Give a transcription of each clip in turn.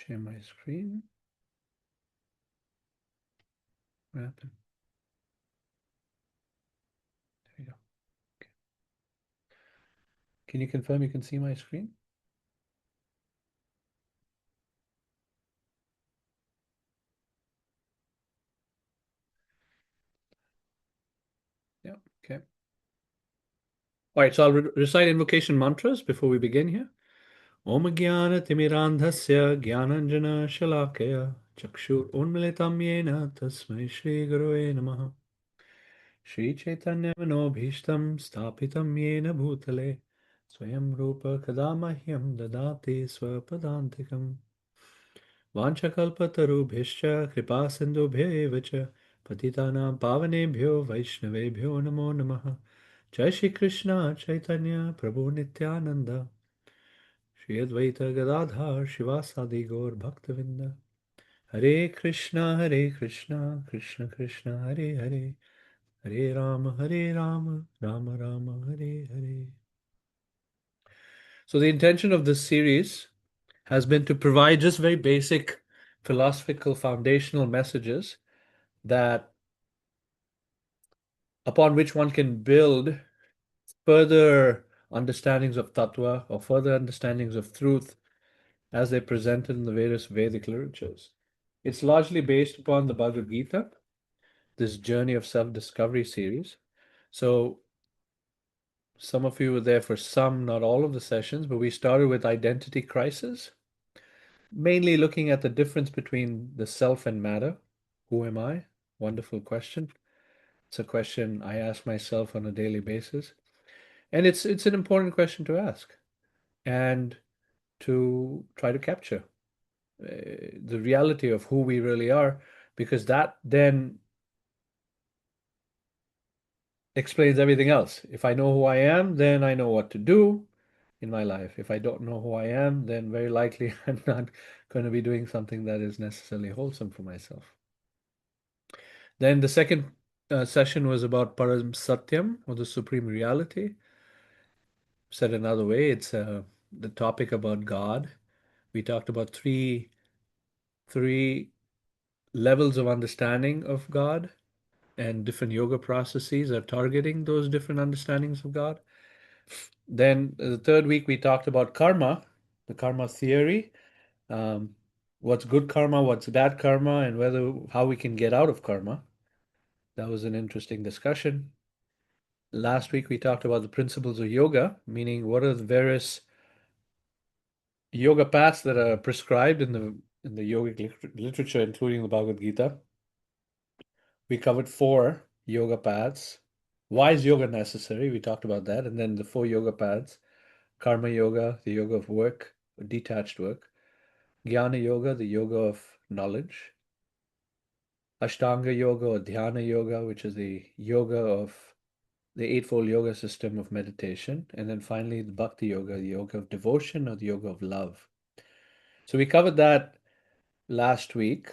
Share my screen. What happened? There we go. Okay. Can you confirm you can see my screen? Yeah, okay. All right, so I'll recite invocation mantras before we begin here. Om Jnana Timirandhasya Jnananjana Shalakaya Chakshur Unmilitam Yena Tasmai Shri Gurave Namaha Shri Chaitanya Manobhishtam Stapitam Yena Bhutale Swayam Rupa Kadamahyam Dadati Swapadantikam Vanchakalpatarubhishcha Kripa Sindhubhyev cha Patitanam Pavanebhyo Vaishnavebhyo Namo Namaha Jai Shri Krishna Chaitanya Prabhu Nityananda Shri Advaita Gadadhar Shivasadi Gaur Bhaktavinda Hare Krishna Krishna Krishna Hare Hare Hare Rama Rama Rama Hare Hare. So the intention of this series has been to provide just very basic philosophical foundational messages that upon which one can build further understandings of tattva or further understandings of truth as they're presented in the various Vedic literatures. It's largely based upon the Bhagavad Gita, this journey of self-discovery series. So some of you were there for some, not all of the sessions, but we started with identity crisis, mainly looking at the difference between the self and matter. Who am I? Wonderful question. It's a question I ask myself on a daily basis. And it's an important question to ask and to try to capture the reality of who we really are, because that then explains everything else. If I know who I am, then I know what to do in my life. If I don't know who I am, then very likely I'm not going to be doing something that is necessarily wholesome for myself. Then the second session was about Param Satyam, or the supreme reality. Said another way, it's the topic about God. We talked about three levels of understanding of God, and different yoga processes are targeting those different understandings of God. Then the third week we talked about karma, the karma theory, um, what's good karma, what's bad karma, and whether how we can get out of karma. That was an interesting discussion. Last week we talked about the principles of yoga, meaning what are the various yoga paths that are prescribed in the yogic literature, including the Bhagavad Gita. We covered four yoga paths. Why is yoga necessary? We talked about that. And then the four yoga paths: karma yoga, the yoga of work, detached work; jnana yoga, the yoga of knowledge; ashtanga yoga or dhyana yoga, which is the yoga of the eightfold yoga system of meditation; and then finally the bhakti yoga, the yoga of devotion or the yoga of love. So we covered that last week.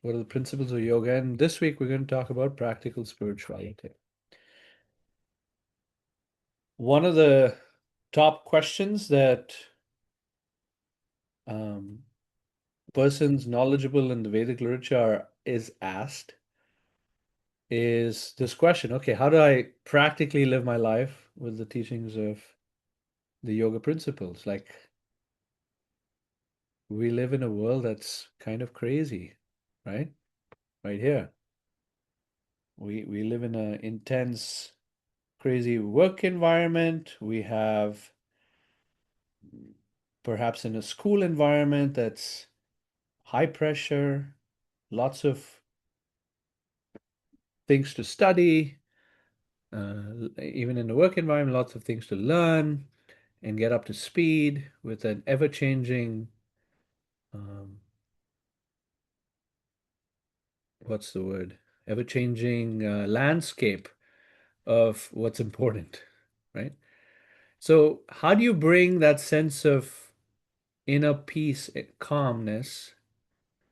What are the principles of yoga? And this week we're going to talk about practical spirituality. One of the top questions that um, persons knowledgeable in the Vedic literature is asked is this question: okay, how do I practically live my life with the teachings of the yoga principles? Like, we live in a world that's kind of crazy, right? Right here. We live in an intense, crazy work environment. We have perhaps in a school environment that's high pressure, lots of things to study, even in the work environment, lots of things to learn and get up to speed with an ever-changing, um, what's the word? Ever-changing landscape of what's important, right? So, how do you bring that sense of inner peace, calmness,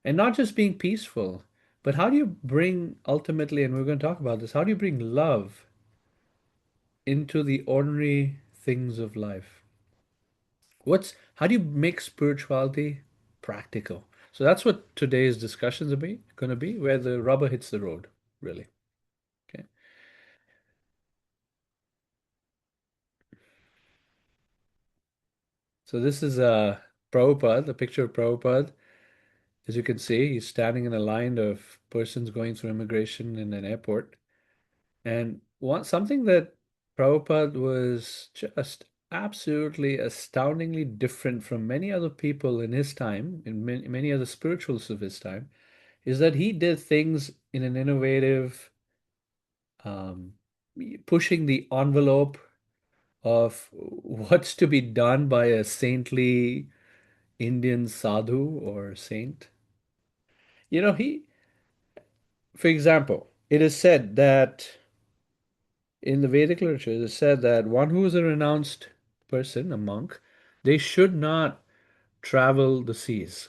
and not just being peaceful, but how do you bring ultimately, and we're going to talk about this, how do you bring love into the ordinary things of life? How do you make spirituality practical? So that's what today's discussions are going to be, where the rubber hits the road, really. Okay. So this is Prabhupada, the picture of Prabhupada. As you can see, he's standing in a line of persons going through immigration in an airport. And something that Prabhupada was just absolutely astoundingly different from many other people in his time, in many other spirituals of his time, is that he did things in an innovative, um, pushing the envelope of what's to be done by a saintly Indian sadhu or saint. He, for example, it is said that in the Vedic literature, it is said that one who is a renounced person, a monk, they should not travel the seas.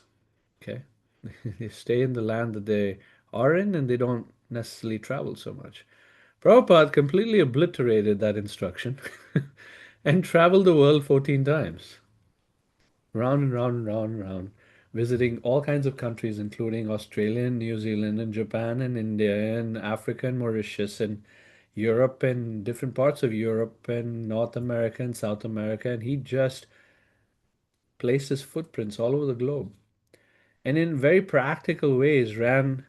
Okay. They stay in the land that they are in and they don't necessarily travel so much. Prabhupada completely obliterated that instruction and traveled the world 14 times, round and round and round and round, visiting all kinds of countries, including Australia and New Zealand and Japan and India and Africa and Mauritius and Europe and different parts of Europe and North America and South America. And he just placed his footprints all over the globe. And in very practical ways ran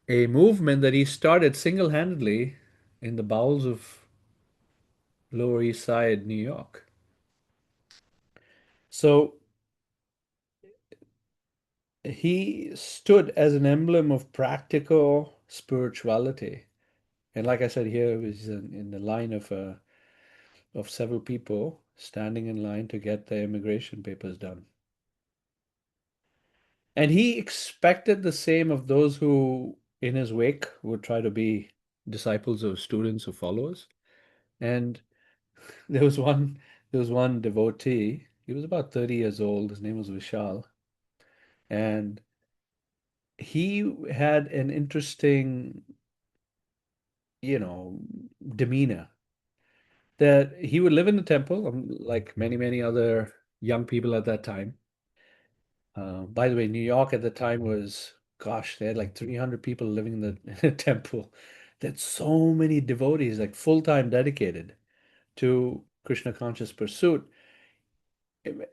a movement that he started single-handedly in the bowels of Lower East Side, New York. So he stood as an emblem of practical spirituality. And like I said, here is in the line of several people standing in line to get their immigration papers done. And he expected the same of those who, in his wake, would try to be disciples or students or followers. And there was one, there was one devotee. He was about 30 years old. His name was Vishal, and he had an interesting, you know, demeanor that he would live in the temple, like many, many other young people at that time. By the way, New York at the time was, gosh, they had like 300 people living in in the temple. They had so many devotees, like full-time dedicated to Krishna conscious pursuit.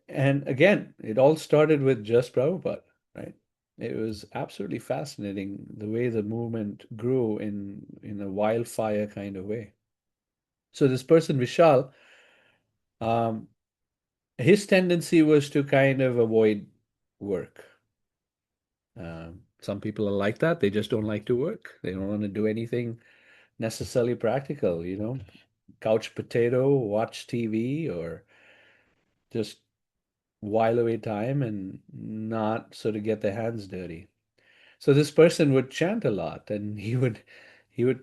And again, it all started with just Prabhupada, right? It was absolutely fascinating the way the movement grew in a wildfire kind of way. So this person, Vishal, um, his tendency was to kind of avoid work. Some people are like that. They just don't like to work. They don't want to do anything necessarily practical, couch potato, watch TV, or just while away time and not sort of get their hands dirty. So this person would chant a lot, and he would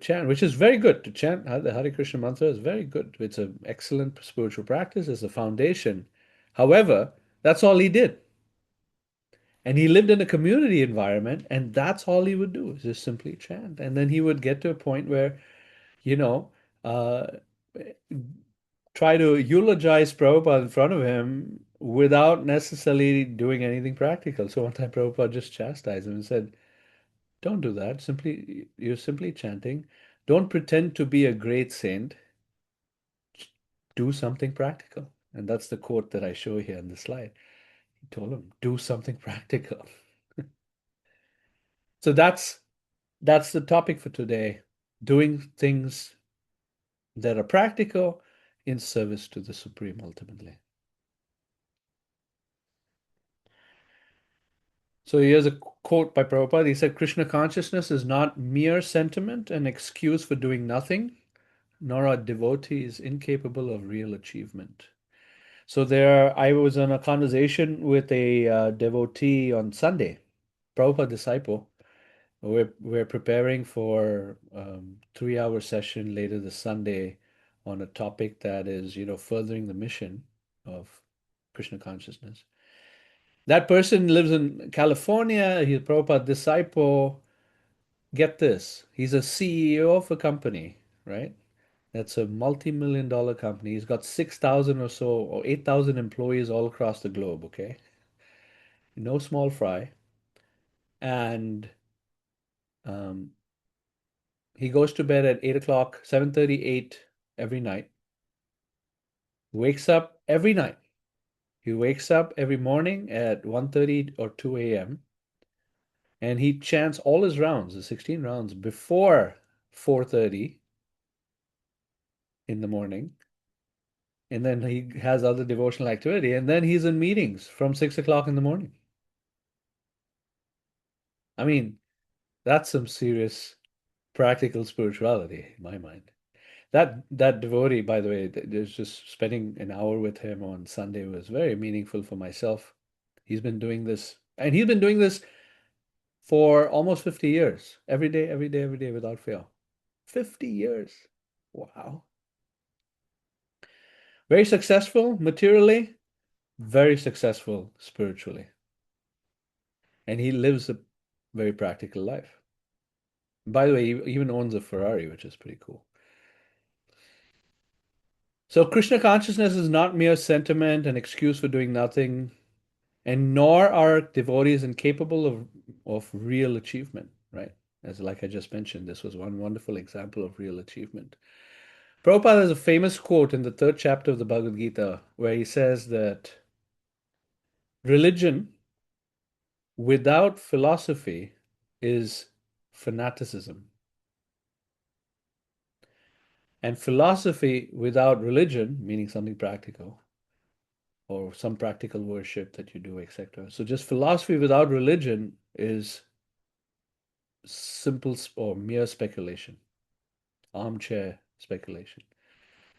chant, which is very good. To chant the Hare Krishna mantra is very good. It's an excellent spiritual practice. It's a foundation. However, that's all he did. And he lived in a community environment, and that's all he would do is just simply chant. And then he would get to a point where, you know, uh, try to eulogize Prabhupada in front of him without necessarily doing anything practical. So one time Prabhupada just chastised him and said, don't do that. You're simply chanting. Don't pretend to be a great saint. Do something practical. And that's the quote that I show here on the slide. He told him, do something practical. So that's the topic for today. Doing things that are practical in service to the Supreme ultimately. So here's a quote by Prabhupada. He said, Krishna consciousness is not mere sentiment, an excuse for doing nothing, nor are devotees incapable of real achievement. So I was on a conversation with a devotee on Sunday, Prabhupada disciple. We're preparing for 3-hour session later this Sunday on a topic that is, furthering the mission of Krishna consciousness. That person lives in California. He's a Prabhupada disciple. Get this, he's a CEO of a company, right? That's a multi-million dollar company. He's got 6,000 or so, or 8,000 employees all across the globe, okay? No small fry. And um, he goes to bed at 8 o'clock, 7:38 every night. Wakes up every night. He wakes up every morning at 1:30 or 2 a.m. and he chants all his rounds, the 16 rounds, before 4:30 in the morning. And then he has other devotional activity. And then he's in meetings from 6 o'clock in the morning. I mean, that's some serious practical spirituality in my mind. That devotee, by the way, there's just spending an hour with him on Sunday was very meaningful for myself. He's been doing this, and he's been doing this for almost 50 years, every day, every day, every day, without fail. 50 years. Wow. Very successful materially, very successful spiritually. And he lives a very practical life. By the way, he even owns a Ferrari, which is pretty cool. So Krishna consciousness is not mere sentiment, an excuse for doing nothing, and nor are devotees incapable of real achievement, right? As like I just mentioned, this was one wonderful example of real achievement. Prabhupada has a famous quote in the third chapter of the Bhagavad Gita where he says that religion without philosophy is fanaticism. And philosophy without religion, meaning something practical, or some practical worship that you do, etc. So just philosophy without religion is simple or mere speculation, armchair speculation.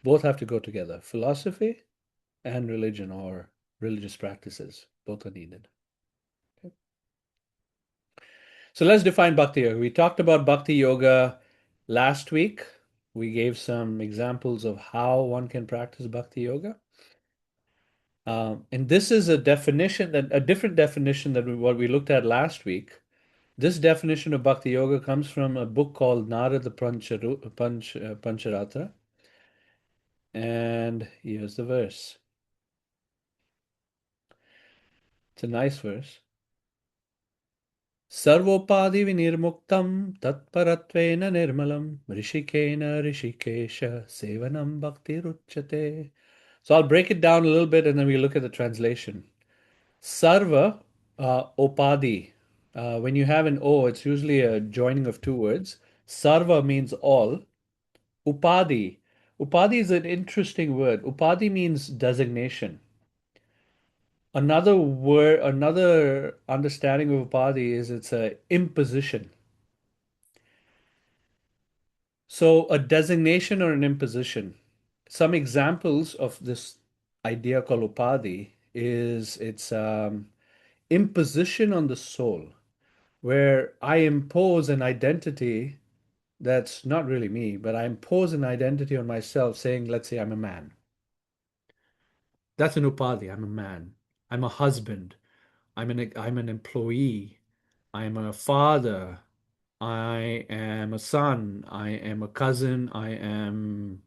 Both have to go together. Philosophy and religion or religious practices, both are needed. Okay. So let's define Bhakti Yoga. We talked about Bhakti Yoga last week. We gave some examples of how one can practice Bhakti Yoga. And this is a definition, that a different definition than what we looked at last week. This definition of Bhakti Yoga comes from a book called Narada Pancharatra. And here's the verse. It's a nice verse. Sarvopadi vinirmuktam tatparattvena nirmalam rishikena rishikesha sevanam bhakti ruchyate. So I'll break it down a little bit and then we look at the translation. Sarva, opadi. When you have an O, it's usually a joining of two words. Sarva means all. Upadi. Upadi is an interesting word. Upadi means designation. Another word, another understanding of upadi is it's a imposition. So a designation or an imposition. Some examples of this idea called upadi is it's imposition on the soul, where I impose an identity that's not really me, but I impose an identity on myself saying, let's say I'm a man. That's an upadi. I'm a man. I'm a husband. I'm an employee. I'm a father. I am a son. I am a cousin. I am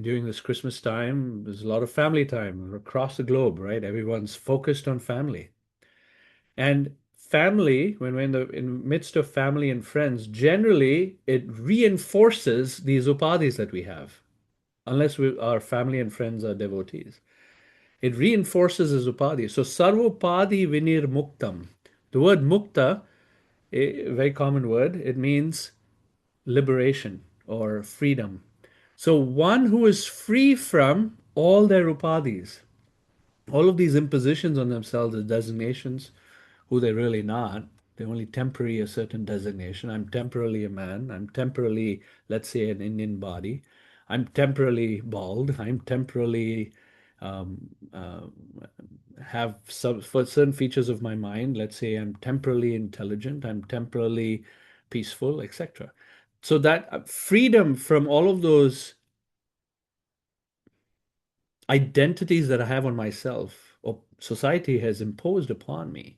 during this Christmas time, there's a lot of family time across the globe, right? Everyone's focused on family. And family, when we're in the midst of family and friends, generally it reinforces these upadhis that we have, unless our family and friends are devotees. It reinforces his upadhi. So sarvopadi vinir muktam. The word mukta, a very common word, it means liberation or freedom. So one who is free from all their upadhis, all of these impositions on themselves as designations, who they're really not. They're only temporary a certain designation. I'm temporarily a man. I'm temporarily, let's say, an Indian body. I'm temporarily bald. I'm temporarily um, uh, have some for certain features of my mind. Let's say I'm temporarily intelligent. I'm temporarily peaceful, etc. So that freedom from all of those identities that I have on myself or society has imposed upon me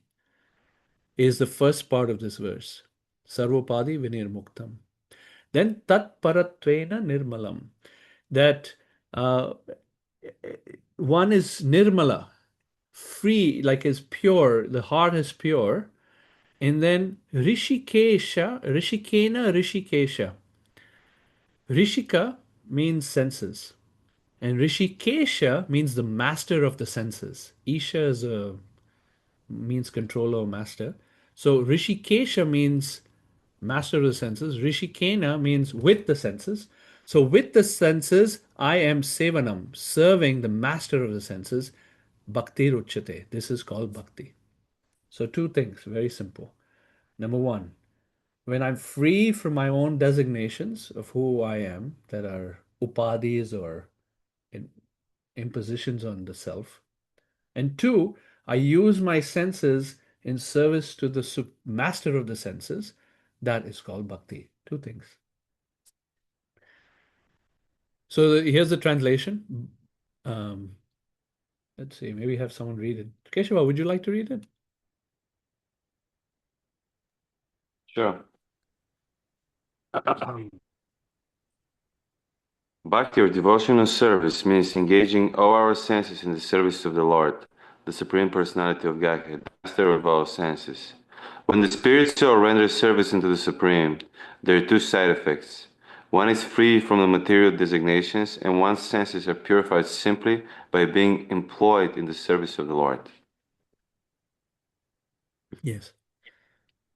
is the first part of this verse. Sarvopadi vinirmuktam. Then tat paratvena nirmalam. That uh, one is nirmala, free, like is pure, the heart is pure, And then Rishikena. Rishika means senses. And Rishikesha means the master of the senses. Isha is a means controller or master. So Rishikesha means master of the senses. Rishikena means with the senses. So with the senses, I am sevanam, serving the master of the senses. Bhakti ruchate. This is called bhakti. So two things, very simple. Number one, when I'm free from my own designations of who I am, that are upadhis or impositions on the self. And two, I use my senses in service to the master of the senses. That is called bhakti. Two things. So here's the translation. Um, let's see, maybe have someone read it. Keshava, would you like to read it? Sure. Bhakti or devotional service means engaging all our senses in the service of the Lord, the Supreme Personality of Godhead, Master of all senses. When the spirit soul renders service unto the Supreme, there are two side effects. One is free from the material designations, and one's senses are purified simply by being employed in the service of the Lord. Yes.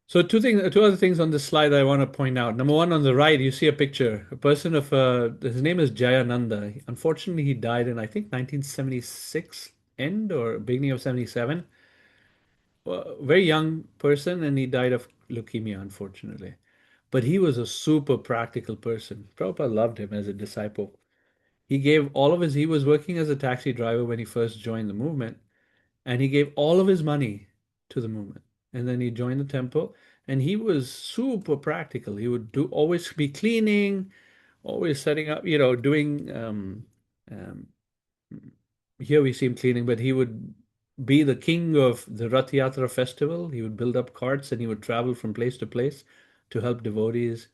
So two other things on this slide I want to point out. Number one, on the right, you see a picture. A person of his name is Jayananda. Unfortunately, he died in I think 1976 end or beginning of 77. Very young person, and he died of leukemia, unfortunately. But he was a super practical person. Prabhupada loved him as a disciple. He was working as a taxi driver when he first joined the movement, and he gave all of his money to the movement. And then he joined the temple, and he was super practical. He would always be cleaning, always setting up, doing. Um, Here we see him cleaning, but he would be the king of the Rath Yatra festival. He would build up carts and he would travel from place to place to help devotees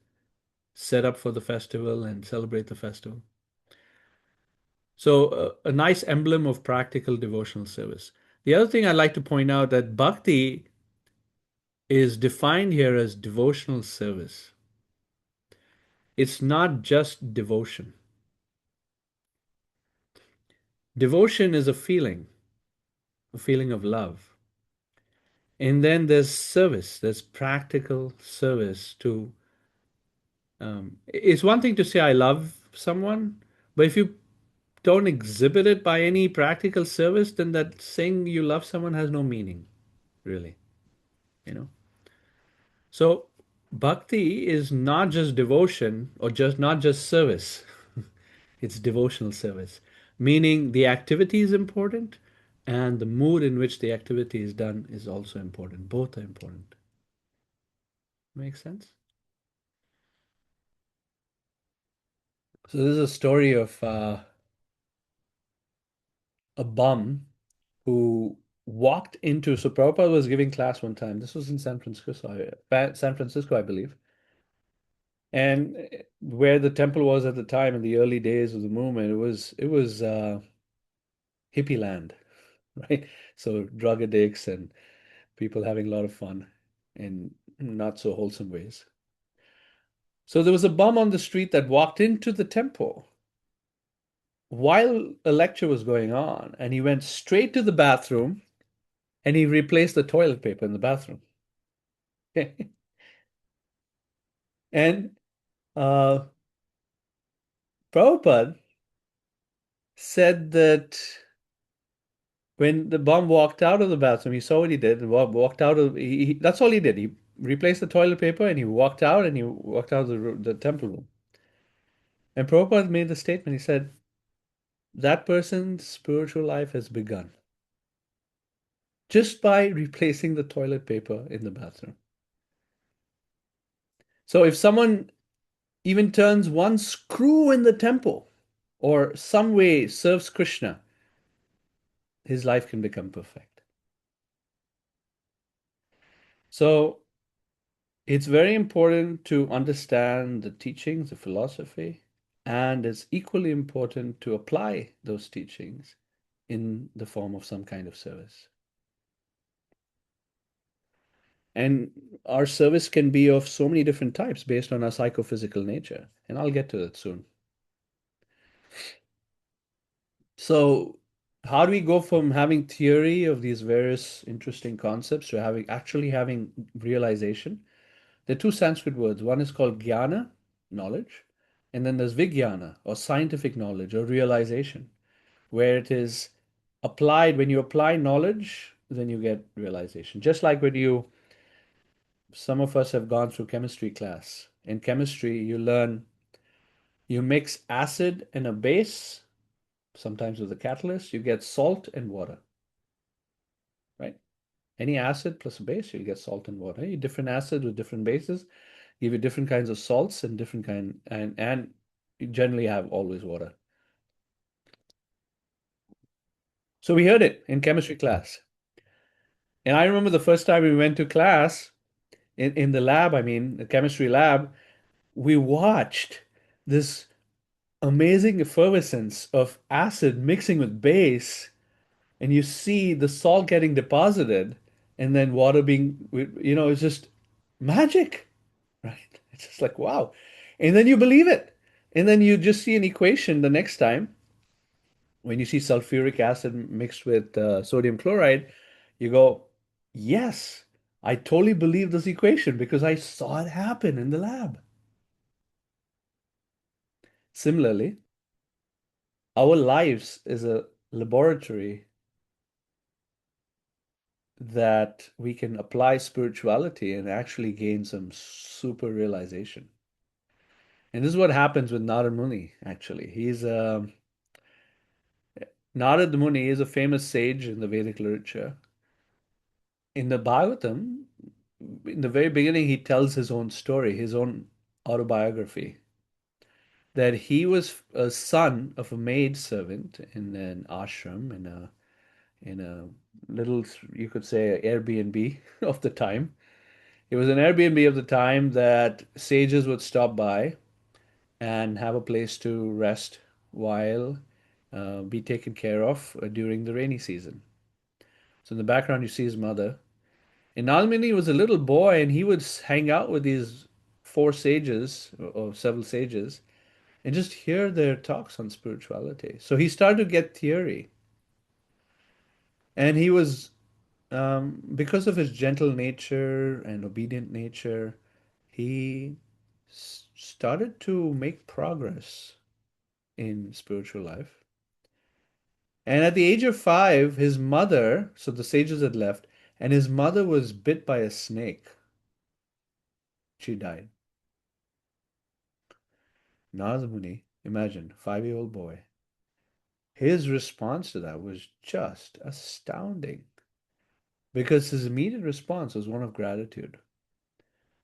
set up for the festival and celebrate the festival. So a nice emblem of practical devotional service. The other thing I'd like to point out that bhakti is defined here as devotional service. It's not just devotion. Devotion is a feeling of love. And then there's service, there's practical service to. It's one thing to say I love someone, but if you don't exhibit it by any practical service, then that saying you love someone has no meaning, really, you know. So bhakti is not just devotion or just not just service. It's devotional service, meaning the activity is important and the mood in which the activity is done is also important. Both are important. Makes sense? So this is a story of a bum who walked into. So Prabhupada was giving class one time. This was in San Francisco, I believe. And where the temple was at the time in the early days of the movement, it was hippie land, right? So drug addicts and people having a lot of fun in not so wholesome ways. So there was a bum on the street that walked into the temple while a lecture was going on, and he went straight to the bathroom and he replaced the toilet paper in the bathroom. And uh, Prabhupada said that when the bum walked out of the bathroom, he saw what he did and walked out of. That's all he did. He replaced the toilet paper and he walked out and he walked out of the temple room. And Prabhupada made the statement. He said, that person's spiritual life has begun just by replacing the toilet paper in the bathroom. So if someone even turns one screw in the temple or some way serves Krishna, his life can become perfect. So it's very important to understand the teachings, the philosophy, and it's equally important to apply those teachings in the form of some kind of service. And our service can be of so many different types based on our psychophysical nature. And I'll get to that soon. So, how do we go from having theory of these various interesting concepts to having realization? There are two Sanskrit words. One is called jnana, knowledge, and then there's vijnana, or scientific knowledge or realization, where it is applied. When you apply knowledge, then you get realization. Just like some of us have gone through chemistry class. In chemistry, you mix acid and a base, sometimes with a catalyst, you get salt and water, right? Any acid plus a base, you'll get salt and water. Different acids with different bases give you different kinds of salts and different kind and you generally have always water. So we heard it in chemistry class. And I remember the first time we went to class in the lab, I mean, the chemistry lab, we watched this amazing effervescence of acid mixing with base, and you see the salt getting deposited and then water being, it's just magic, right? It's just like, wow. And then you believe it. And then you just see an equation the next time when you see sulfuric acid mixed with sodium chloride, you go, yes, I totally believe this equation because I saw it happen in the lab. Similarly, our lives is a laboratory that we can apply spirituality and actually gain some super realization. And this is what happens with Narad Muni, actually. Narad Muni is a famous sage in the Vedic literature. In the Bhagavatam, in the very beginning, he tells his own story, his own autobiography, that he was a son of a maid servant in an ashram, in a little, you could say, Airbnb of the time. It was an Airbnb of the time that sages would stop by and have a place to rest while be taken care of during the rainy season. So in the background, you see his mother. And Nalmini was a little boy, and he would hang out with these four sages or several sages and just hear their talks on spirituality. So he started to get theory, and he was because of his gentle nature and obedient nature, he started to make progress in spiritual life. And at the age of 5, his mother, so the sages had left, and his mother was bit by a snake. She died. Narada Muni, imagine, 5-year-old boy. His response to that was just astounding because his immediate response was one of gratitude.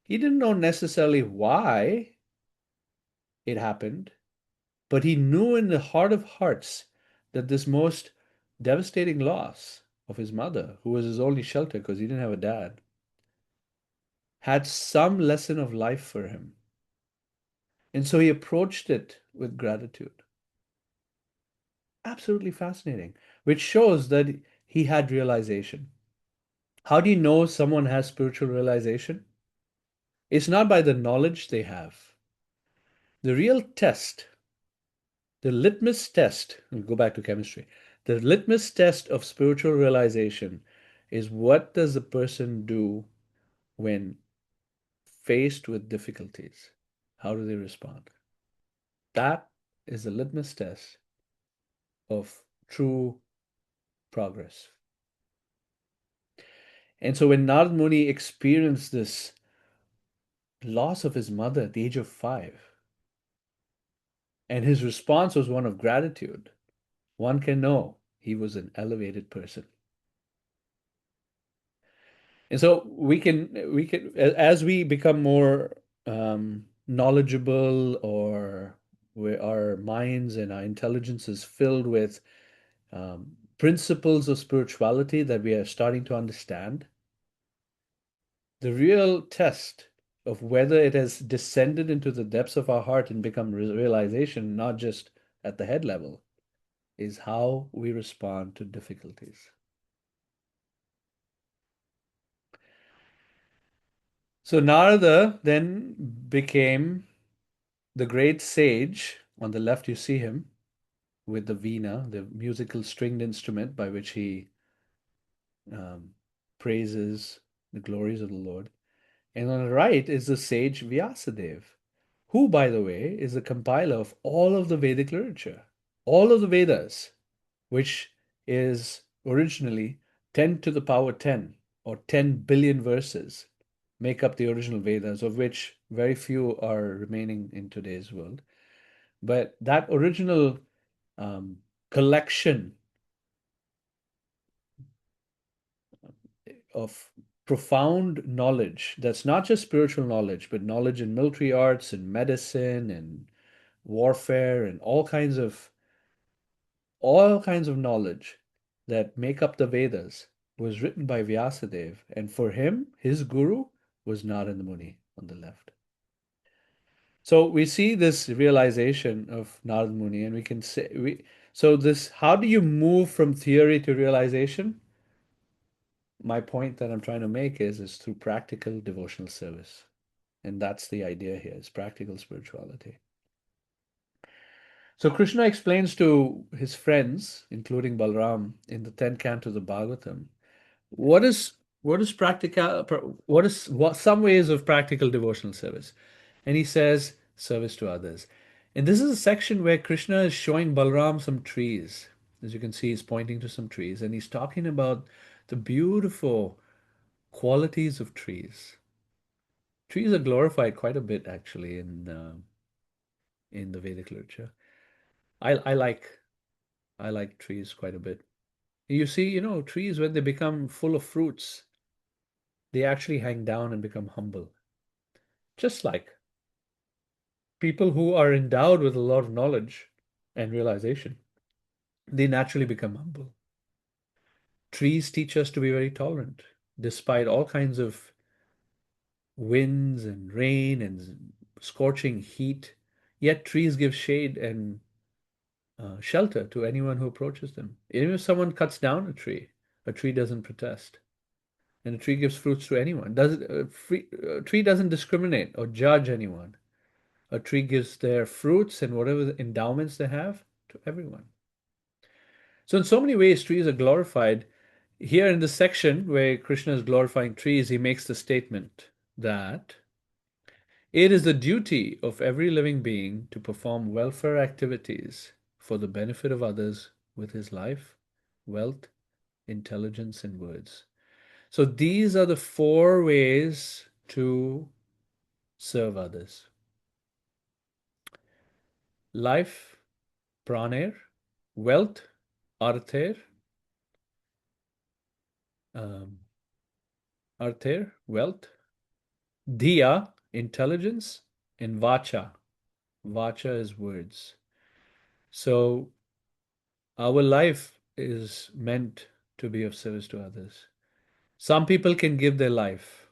He didn't know necessarily why it happened, but he knew in the heart of hearts that this most devastating loss of his mother, who was his only shelter because he didn't have a dad, had some lesson of life for him. And so he approached it with gratitude. Absolutely fascinating, which shows that he had realization. How do you know someone has spiritual realization? It's not by the knowledge they have. The real test, the litmus test, we'll go back to chemistry. The litmus test of spiritual realization is what does the person do when faced with difficulties? How do they respond? That is the litmus test of true progress. And so when Narad Muni experienced this loss of his mother at the age of 5, and his response was one of gratitude, one can know he was an elevated person. And so we can as we become more knowledgeable, or where our minds and our intelligence is filled with principles of spirituality that we are starting to understand, the real test of whether it has descended into the depths of our heart and become realization, not just at the head level, is how we respond to difficulties. So Narada then became the great sage. On the left, you see him with the veena, the musical stringed instrument by which he um, praises the glories of the Lord. And on the right is the sage Vyasadeva, who, by the way, is the compiler of all of the Vedic literature, all of the Vedas, which is originally 10 to the power 10 or 10 billion verses make up the original Vedas, of which very few are remaining in today's world. But that original um, collection of profound knowledge that's not just spiritual knowledge, but knowledge in military arts and medicine and warfare and all kinds of knowledge that make up the Vedas was written by Vyasadeva. And for him, his guru was Narada Muni on the left. So we see this realization of Narada Muni, and we can say so this how do you move from theory to realization? My point that I'm trying to make is through practical devotional service. And that's the idea here, is practical spirituality. So Krishna explains to his friends, including Balram, in the 10th canto of the Bhagavatam, what is some ways of practical devotional service. And he says service to others. And this is a section where Krishna is showing Balram some trees. As you can see, he's pointing to some trees and he's talking about the beautiful qualities of trees. Trees are glorified quite a bit actually in the Vedic literature. I like trees quite a bit. You see, trees when they become full of fruits, they actually hang down and become humble. Just like people who are endowed with a lot of knowledge and realization, they naturally become humble. Trees teach us to be very tolerant, despite all kinds of winds and rain and scorching heat. Yet trees give shade and shelter to anyone who approaches them. Even if someone cuts down a tree doesn't protest. And a tree gives fruits to anyone. A tree doesn't discriminate or judge anyone. A tree gives their fruits and whatever endowments they have to everyone. So in so many ways, trees are glorified. Here in this section where Krishna is glorifying trees, he makes the statement that it is the duty of every living being to perform welfare activities for the benefit of others with his life, wealth, intelligence, and words. So these are the four ways to serve others. Life, praner; wealth, arther; um, wealth; dhiya, intelligence; and vacha. Vacha is words. So our life is meant to be of service to others. Some people can give their life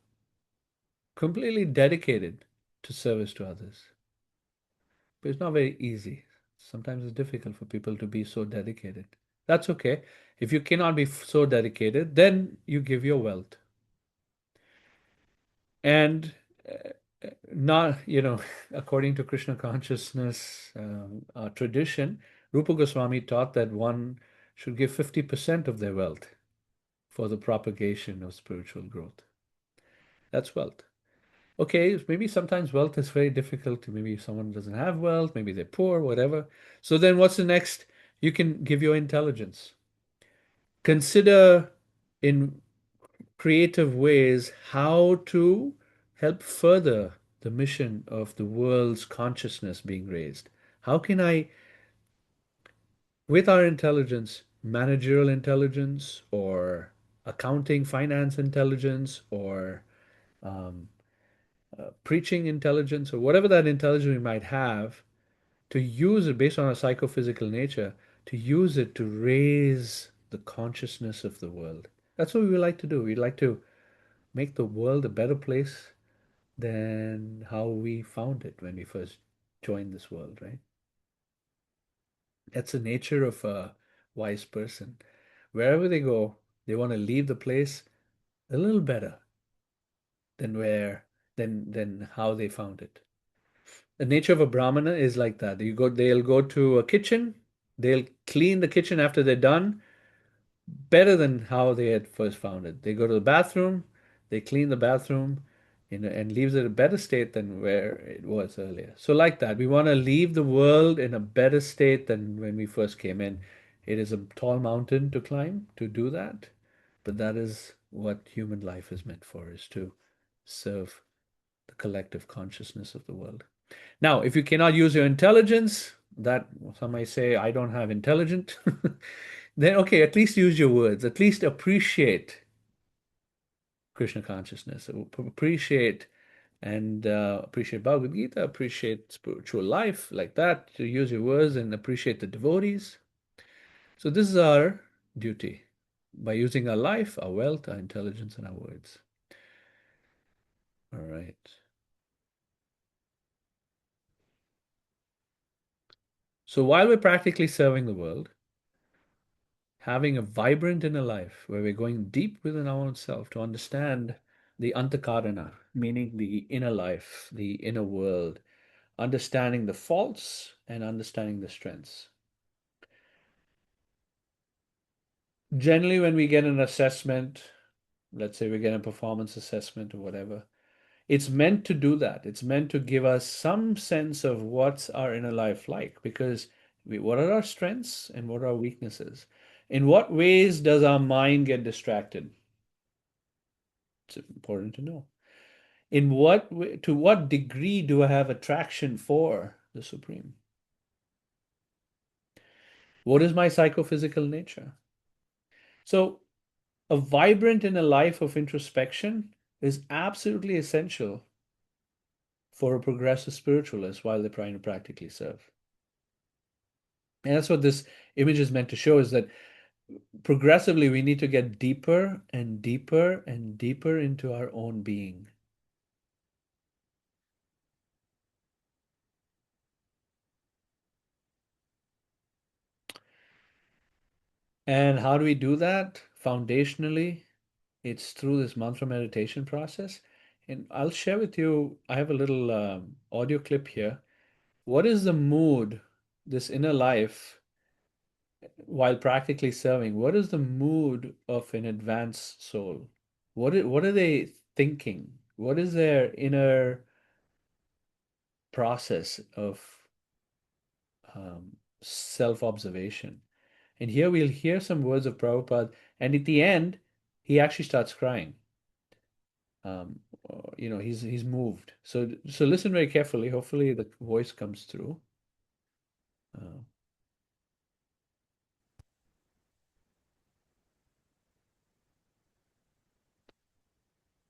completely dedicated to service to others, but it's not very easy. Sometimes it's difficult for people to be so dedicated. That's okay. If you cannot be so dedicated, then you give your wealth. And not, according to Krishna consciousness tradition, Rupa Goswami taught that one should give 50% of their wealth for the propagation of spiritual growth. That's wealth. Okay, maybe sometimes wealth is very difficult. Maybe someone doesn't have wealth, maybe they're poor, whatever. So then what's the next? You can give your intelligence. Consider in creative ways how to help further the mission of the world's consciousness being raised. How can I, with our intelligence, managerial intelligence or accounting, finance intelligence or um, preaching intelligence or whatever that intelligence we might have, to use it based on our psychophysical nature, to use it to raise the consciousness of the world. That's what we like to do. We like to make the world a better place than how we found it when we first joined this world, right? That's the nature of a wise person. Wherever they go, they want to leave the place a little better than where than how they found it. The nature of a Brahmana is like that. They'll go to a kitchen, they'll clean the kitchen after they're done, better than how they had first found it. They go to the bathroom, they clean the bathroom, and leaves it in a better state than where it was earlier. So like that, we want to leave the world in a better state than when we first came in. It is a tall mountain to climb to do that, but that is what human life is meant for, is to serve the collective consciousness of the world. Now, if you cannot use your intelligence, that some might say, I don't have intelligent, then okay, at least use your words. At least appreciate Krishna consciousness. Appreciate and appreciate Bhagavad Gita, appreciate spiritual life like that, to use your words and appreciate the devotees. So this is our duty by using our life, our wealth, our intelligence, and our words. All right. So while we're practically serving the world, having a vibrant inner life where we're going deep within our own self to understand the antakarana, meaning the inner life, the inner world, understanding the faults and understanding the strengths. Generally, when we get an assessment, let's say we get a performance assessment or whatever, it's meant to do that. It's meant to give us some sense of what's our inner life like, because what are our strengths and what are our weaknesses? In what ways does our mind get distracted? It's important to know. To what degree do I have attraction for the Supreme? What is my psychophysical nature? So, a vibrant inner life of introspection is absolutely essential for a progressive spiritualist while they're trying to practically serve. And that's what this image is meant to show, is that progressively we need to get deeper and deeper and deeper into our own being. And how do we do that? Foundationally, it's through this mantra meditation process. And I'll share with you, I have a little audio clip here. What is the mood, this inner life, while practically serving? What is the mood of an advanced soul? What are they thinking? What is their inner process of self-observation? And here we'll hear some words of Prabhupada, and at the end, he actually starts crying. He's moved. So listen very carefully. Hopefully the voice comes through.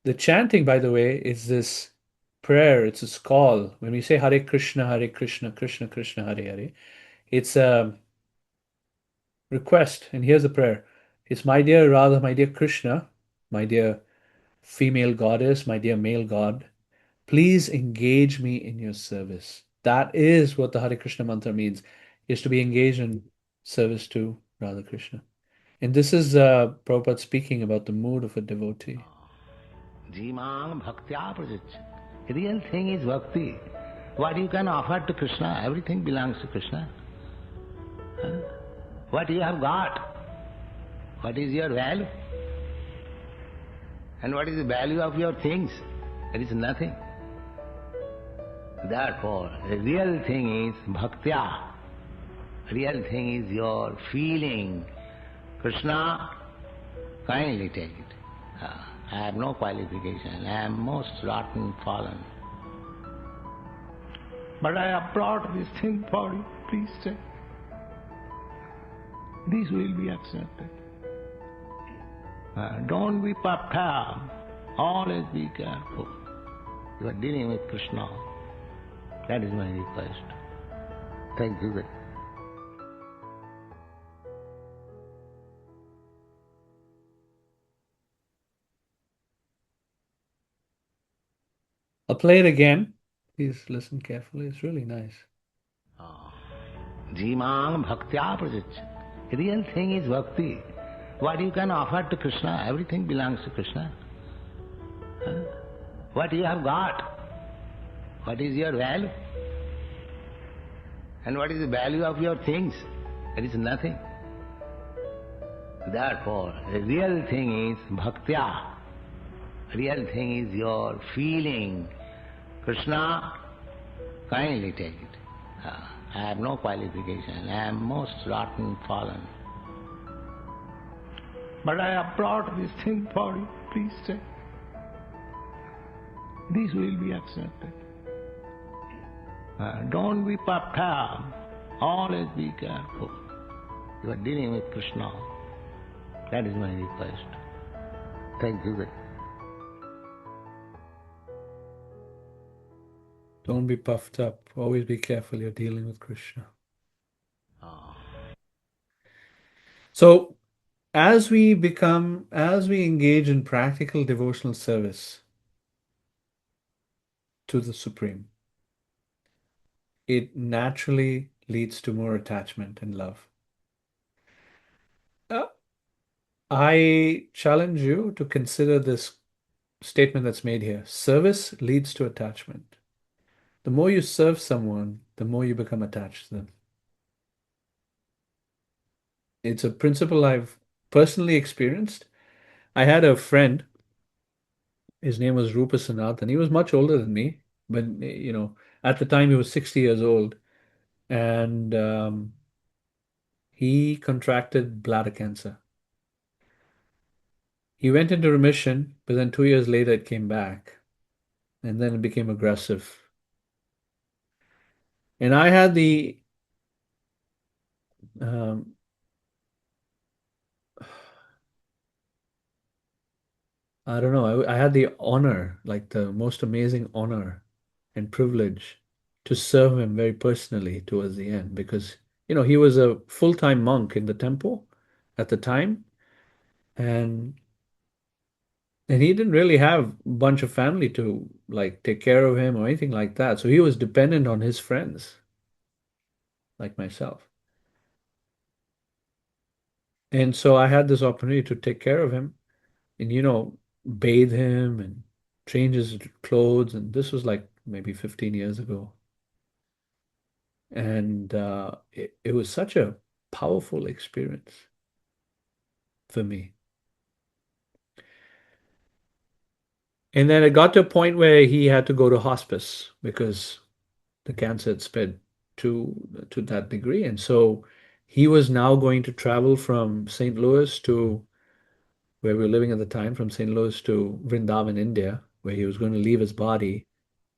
The chanting, by the way, is this prayer. It's a call. When we say Hare Krishna, Krishna Krishna, Hare Hare, it's a request. And here's the prayer. It's my dear Radha, my dear Krishna, my dear female goddess, my dear male god, please engage me in your service. That is what the Hare Krishna mantra means, is to be engaged in service to Radha Krishna. And this is Prabhupada speaking about the mood of a devotee. Jimang bhaktya prajach. Real thing is bhakti. What you can offer to Krishna, everything belongs to Krishna. What you have got, what is your value? And what is the value of your things? There is nothing. Therefore, the real thing is bhaktya. Real thing is your feeling. Krishna, kindly take it. I have no qualification. I am most rotten, fallen. But I have brought this thing for you. Please take. This will be accepted. Don't be perturbed. Always be careful. You are dealing with Krishna. That is my request. Thank you. I'll play it again. Please listen carefully. It's really nice. Jimang bhaktya prajach. Real thing is bhakti. What you can offer to Krishna, everything belongs to Krishna. what you have got, what is your value, and what is the value of your things. There is nothing. Therefore, the real thing is bhaktya. Real thing is your feeling. Krishna, kindly take it. I have no qualification. I am most rotten fallen. But I have brought this thing for you. Please take. This will be accepted. Don't be puffed up. Always be careful. You are dealing with Krishna. That is my request. Thank you. Don't be puffed up. Always be careful. You're dealing with Krishna. So, as we engage in practical devotional service to the Supreme, it naturally leads to more attachment and love. I challenge you to consider this statement that's made here. Service leads to attachment. The more you serve someone, the more you become attached to them. It's a principle I've personally experienced. I had a friend, his name was Rupa Sanath, and he was much older than me, but at the time he was 60 years old, and he contracted bladder cancer. He went into remission, but then 2 years later it came back, and then it became aggressive. And I had the I don't know, I had the honor, like the most amazing honor and privilege to serve him very personally towards the end because, he was a full-time monk in the temple at the time, and he didn't really have a bunch of family to like take care of him or anything like that. So he was dependent on his friends, like myself. And so I had this opportunity to take care of him and, bathe him and change his clothes. And this was like maybe 15 years ago. And it was such a powerful experience for me. And then it got to a point where he had to go to hospice because the cancer had spread to that degree. And so he was now going to travel from St. Louis to where we were living at the time, from St. Louis to Vrindavan, India, where he was going to leave his body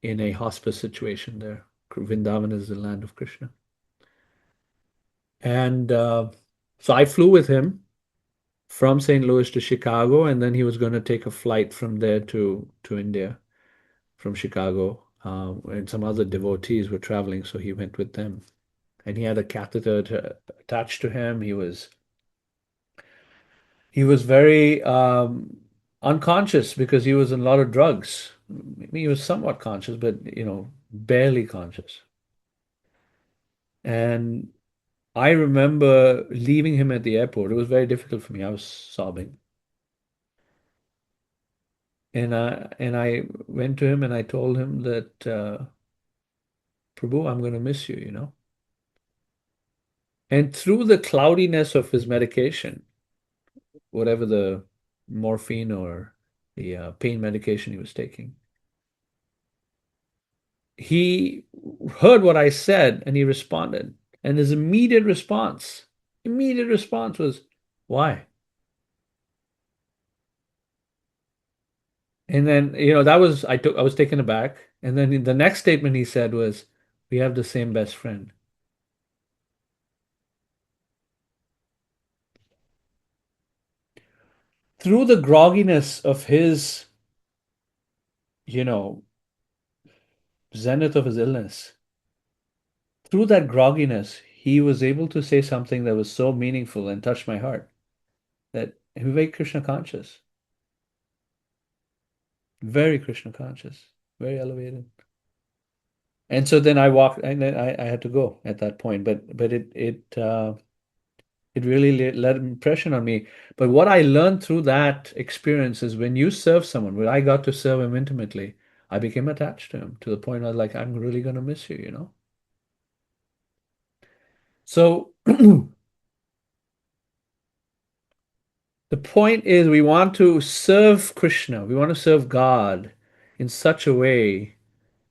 in a hospice situation there. Vrindavan is the land of Krishna. And so I flew with him from St. Louis to Chicago, and then he was going to take a flight from there to India from Chicago. And some other devotees were traveling, so he went with them. And he had a catheter attached to him. He was very unconscious because he was in a lot of drugs. I mean, he was somewhat conscious, but barely conscious. And I remember leaving him at the airport. It was very difficult for me. I was sobbing. And I went to him and I told him that, Prabhu, I'm going to miss you. And through the cloudiness of his medication, whatever the morphine or the pain medication he was taking, he heard what I said and he responded. And his immediate response was, why? And then, I was taken aback. And then the next statement he said was, we have the same best friend. Through the grogginess of his, zenith of his illness, through that grogginess, he was able to say something that was so meaningful and touched my heart that he was very Krishna conscious, very Krishna conscious, very elevated. And so then I walked, and then I had to go at that point, but it really led an impression on me. But what I learned through that experience is when you serve someone, when I got to serve him intimately, I became attached to him to the point I was like, I'm really going to miss you, So the point is we want to serve Krishna, we want to serve God in such a way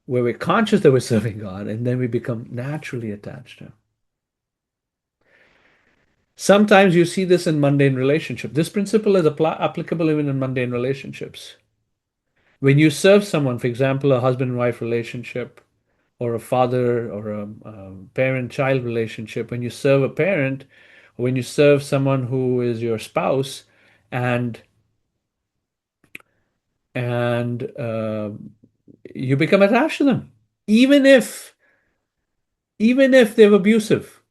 where we're conscious that we're serving God and then we become naturally attached to him. Sometimes you see this in mundane relationships. This principle is applicable even in mundane relationships. When you serve someone, for example, a husband and wife relationship, or a father or a parent-child relationship, when you serve a parent, or when you serve someone who is your spouse, and and you become attached to them, even if even if they're abusive,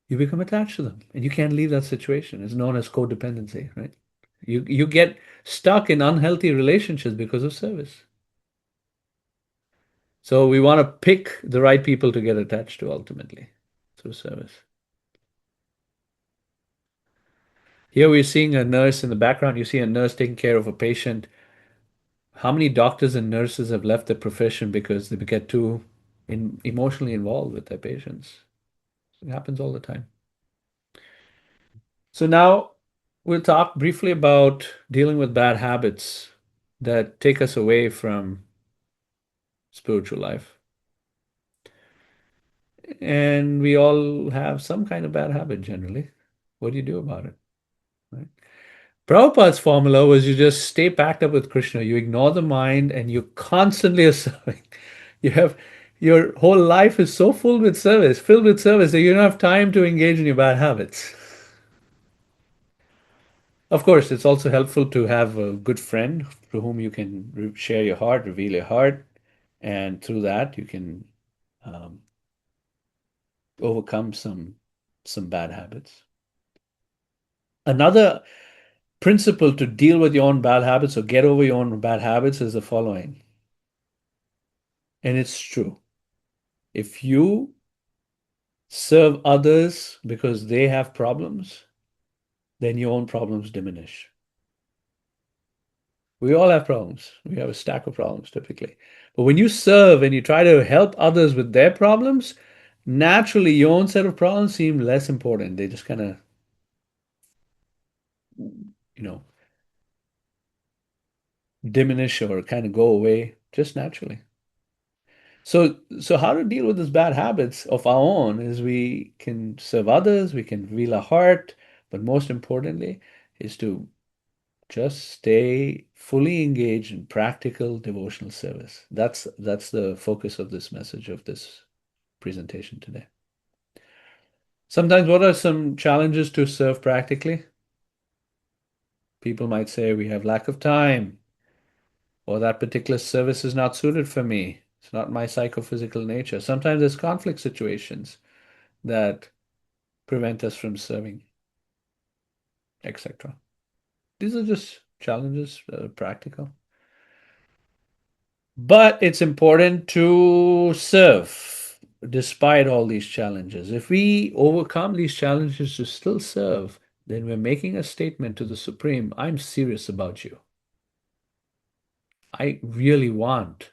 you become attached to them, and you can't leave that situation. It's known as codependency, right? You get stuck in unhealthy relationships because of service. So we want to pick the right people to get attached to ultimately through service. Here we're seeing a nurse in the background. You see a nurse taking care of a patient. How many doctors and nurses have left the profession because they get too emotionally involved with their patients? It happens all the time. So now we'll talk briefly about dealing with bad habits that take us away from spiritual life. And we all have some kind of bad habit generally. What do you do about it? Right? Prabhupada's formula was you just stay packed up with Krishna. You ignore the mind and you constantly are serving. You have your whole life is so filled with service that you don't have time to engage in your bad habits. Of course, it's also helpful to have a good friend to whom you can share your heart, reveal your heart, and through that you can um, overcome some bad habits. Another principle to deal with your own bad habits or get over your own bad habits is the following. And it's true. If you serve others because they have problems, then your own problems diminish. We all have problems. We have a stack of problems typically. But when you serve and you try to help others with their problems, naturally your own set of problems seem less important. They just kind of, you know, diminish or kind of go away just naturally. So how to deal with these bad habits of our own is we can serve others, we can reveal our heart, but most importantly is to just stay fully engaged in practical devotional service. That's the focus of this message of this presentation today. Sometimes what are some challenges to serve practically? People might say we have lack of time, or that particular service is not suited for me. It's not my psychophysical nature. Sometimes there's conflict situations that prevent us from serving, etc. These are just challenges that are practical. But it's important to serve despite all these challenges. If we overcome these challenges to still serve, then we're making a statement to the Supreme, I'm serious about you. I really want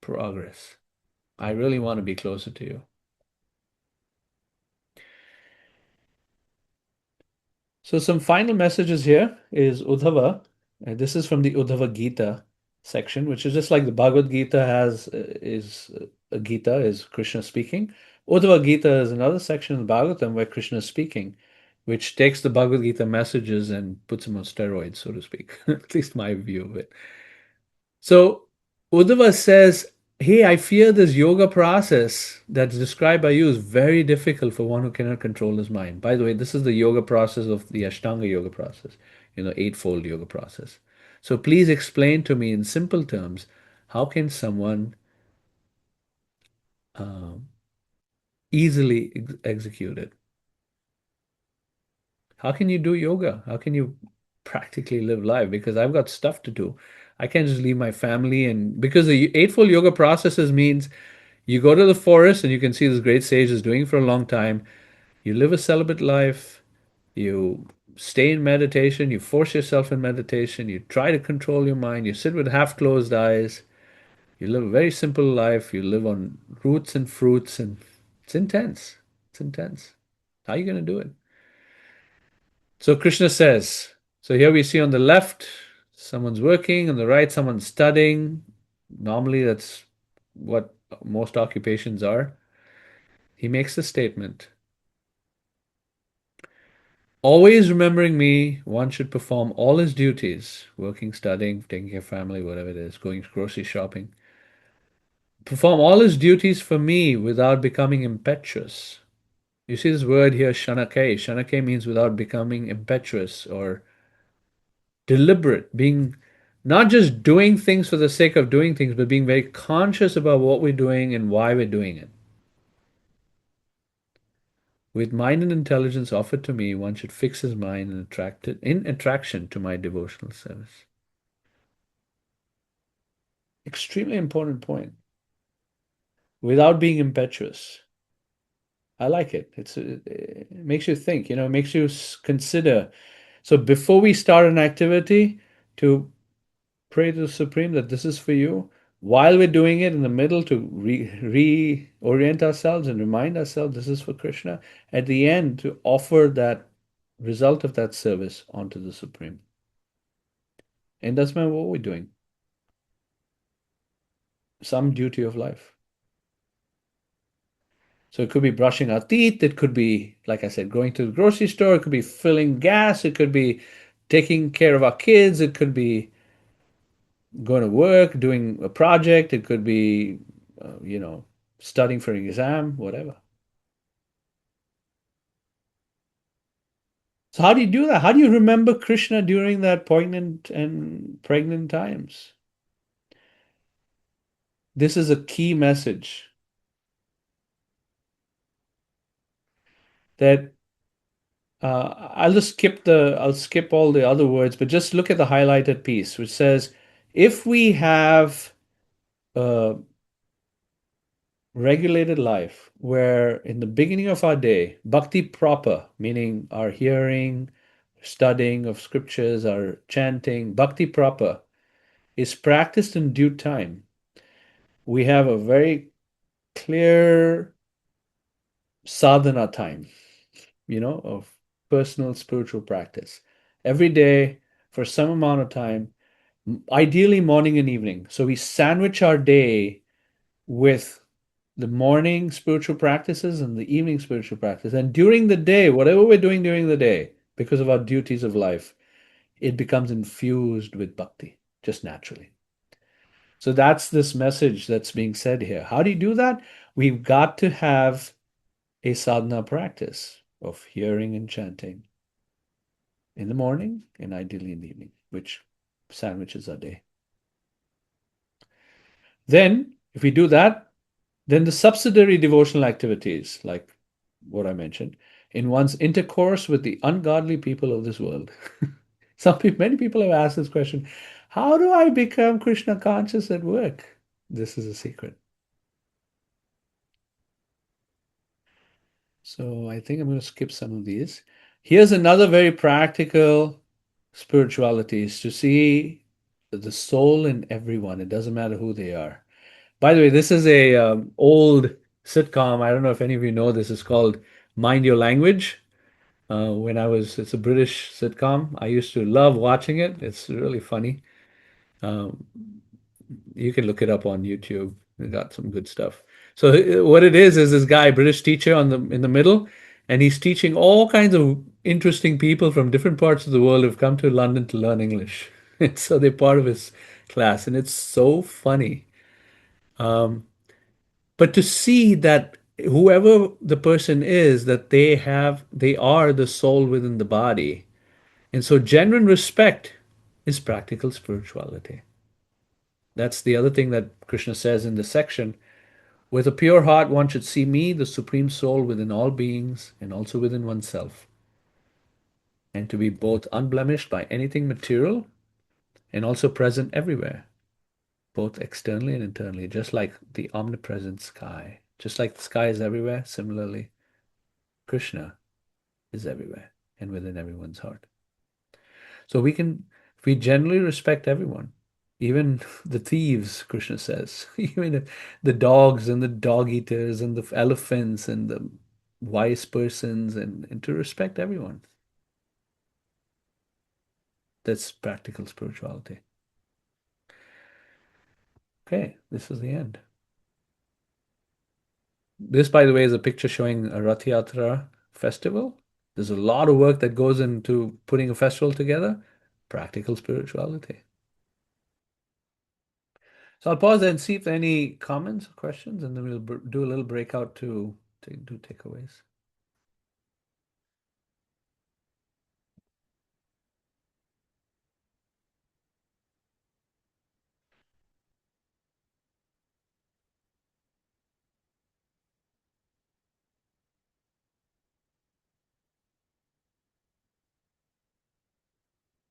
progress. I really want to be closer to you. So some final messages here is Uddhava. This is from the Uddhava Gita section, which is just like the Bhagavad Gita is a Gita, is Krishna speaking. Uddhava Gita is another section of the Bhagavatam where Krishna is speaking, which takes the Bhagavad Gita messages and puts them on steroids, so to speak. At least my view of it. So Uddhava says, hey, I fear this yoga process that's described by you is very difficult for one who cannot control his mind. By the way, this is the yoga process of the Ashtanga yoga process, eightfold yoga process. So please explain to me in simple terms, how can someone um, easily execute it? How can you do yoga? How can you practically live life? Because I've got stuff to do. I can't just leave my family and because the eightfold yoga processes means you go to the forest and you can see this great sage is doing it for a long time. You live a celibate life. You stay in meditation. You force yourself in meditation. You try to control your mind. You sit with half closed eyes. You live a very simple life. You live on roots and fruits, and it's intense. It's intense. How are you going to do it? So Krishna says, so here we see on the left, someone's working, on the right, someone's studying. Normally, that's what most occupations are. He makes a statement. Always remembering me, one should perform all his duties, working, studying, taking care of family, whatever it is, going grocery shopping. Perform all his duties for me without becoming impetuous. You see this word here, shanake. Shanake means without becoming impetuous or deliberate, being not just doing things for the sake of doing things, but being very conscious about what we're doing and why we're doing it. With mind and intelligence offered to me, one should fix his mind and attract it in attraction to my devotional service. Extremely important point. Without being impetuous. I like it. It makes you think, it makes you consider. So before we start an activity, to pray to the Supreme that this is for you. While we're doing it in the middle, to reorient ourselves and remind ourselves this is for Krishna. At the end, to offer that result of that service onto the Supreme. And that's what we're doing. Some duty of life. So it could be brushing our teeth. It could be, like I said, going to the grocery store. It could be filling gas. It could be taking care of our kids. It could be going to work, doing a project. It could be, studying for an exam, whatever. So how do you do that? How do you remember Krishna during that poignant and pregnant times? This is a key message that I'll skip all the other words, but just look at the highlighted piece, which says, if we have a regulated life where in the beginning of our day, bhakti proper, meaning our hearing, studying of scriptures, our chanting, bhakti proper, is practiced in due time, we have a very clear sadhana time, of personal spiritual practice. Every day for some amount of time, ideally morning and evening. So we sandwich our day with the morning spiritual practices and the evening spiritual practice. And during the day, whatever we're doing during the day, because of our duties of life, it becomes infused with bhakti, just naturally. So that's this message that's being said here. How do you do that? We've got to have a sadhana practice of hearing and chanting in the morning and ideally in the evening, which sandwiches our day. Then, if we do that, then the subsidiary devotional activities, like what I mentioned, in one's intercourse with the ungodly people of this world. Many people have asked this question, how do I become Krishna conscious at work? This is a secret. So I think I'm going to skip some of these. Here's another very practical spirituality, is to see the soul in everyone. It doesn't matter who they are. By the way, this is a old sitcom. I don't know if any of you know this. It's called Mind Your Language. It's a British sitcom. I used to love watching it. It's really funny. Um, you can look it up on YouTube. They got some good stuff. So what it is this guy, British teacher in the middle, and he's teaching all kinds of interesting people from different parts of the world who've come to London to learn English. And so they're part of his class, and it's so funny. But to see that whoever the person is, that they are the soul within the body. And so genuine respect is practical spirituality. That's the other thing that Krishna says in this section. With a pure heart, one should see me, the Supreme Soul, within all beings and also within oneself, and to be both unblemished by anything material and also present everywhere, both externally and internally, just like the omnipresent sky. Just like the sky is everywhere, similarly, Krishna is everywhere and within everyone's heart. So if we generally respect everyone, Even the thieves, Krishna says, even the dogs and the dog eaters and the elephants and the wise persons, and to respect everyone. That's practical spirituality. Okay, this is the end. This, by the way, is a picture showing a Rath Yatra festival. There's a lot of work that goes into putting a festival together. Practical spirituality. So I'll pause there and see if there are any comments or questions, and then we'll do a little breakout to do takeaways.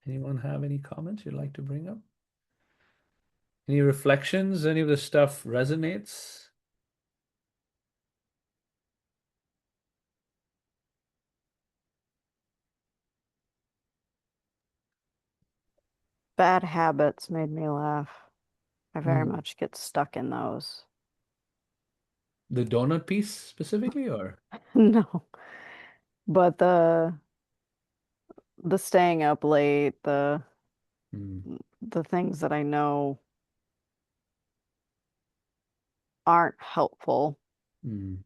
Anyone have any comments you'd like to bring up? Any reflections? Any of the stuff resonates? Bad habits made me laugh. I very Hmm. much get stuck in those. The donut piece specifically, or? No, but the staying up late, Hmm. the things that I know aren't helpful Hmm.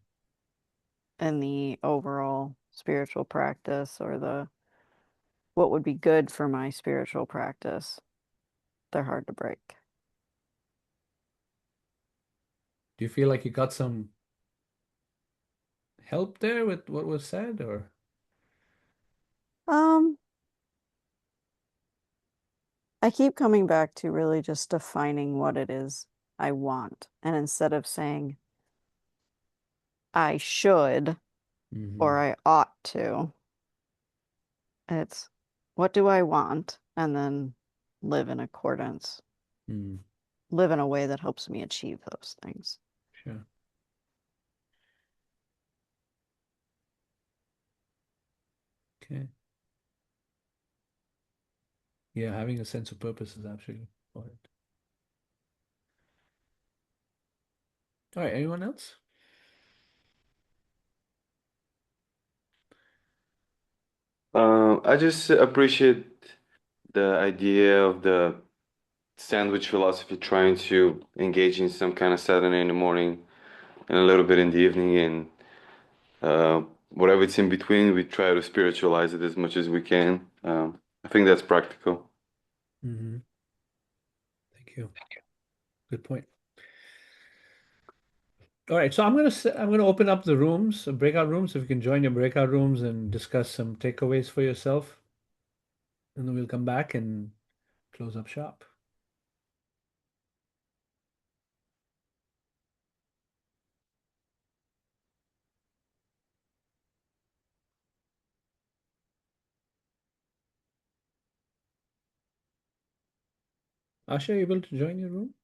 in the overall spiritual practice or the what would be good for my spiritual practice. They're hard to break. Do you feel like you got some help there with what was said, or? Um, I keep coming back to really just defining what it is I want. And instead of saying I should Hmm. or I ought to, it's what do I want? And then live in accordance, Hmm. live in a way that helps me achieve those things. Sure. Okay. Yeah, having a sense of purpose is absolutely important. All right, anyone else? I just appreciate the idea of the sandwich philosophy, trying to engage in some kind of Saturday in the morning and a little bit in the evening, and whatever it's in between, we try to spiritualize it as much as we can. I think that's practical. Hmm. Thank you. Good point. All right, so I'm gonna open up the rooms, breakout rooms. If you can join your breakout rooms and discuss some takeaways for yourself, and then we'll come back and close up shop. Asha, you able to join your room?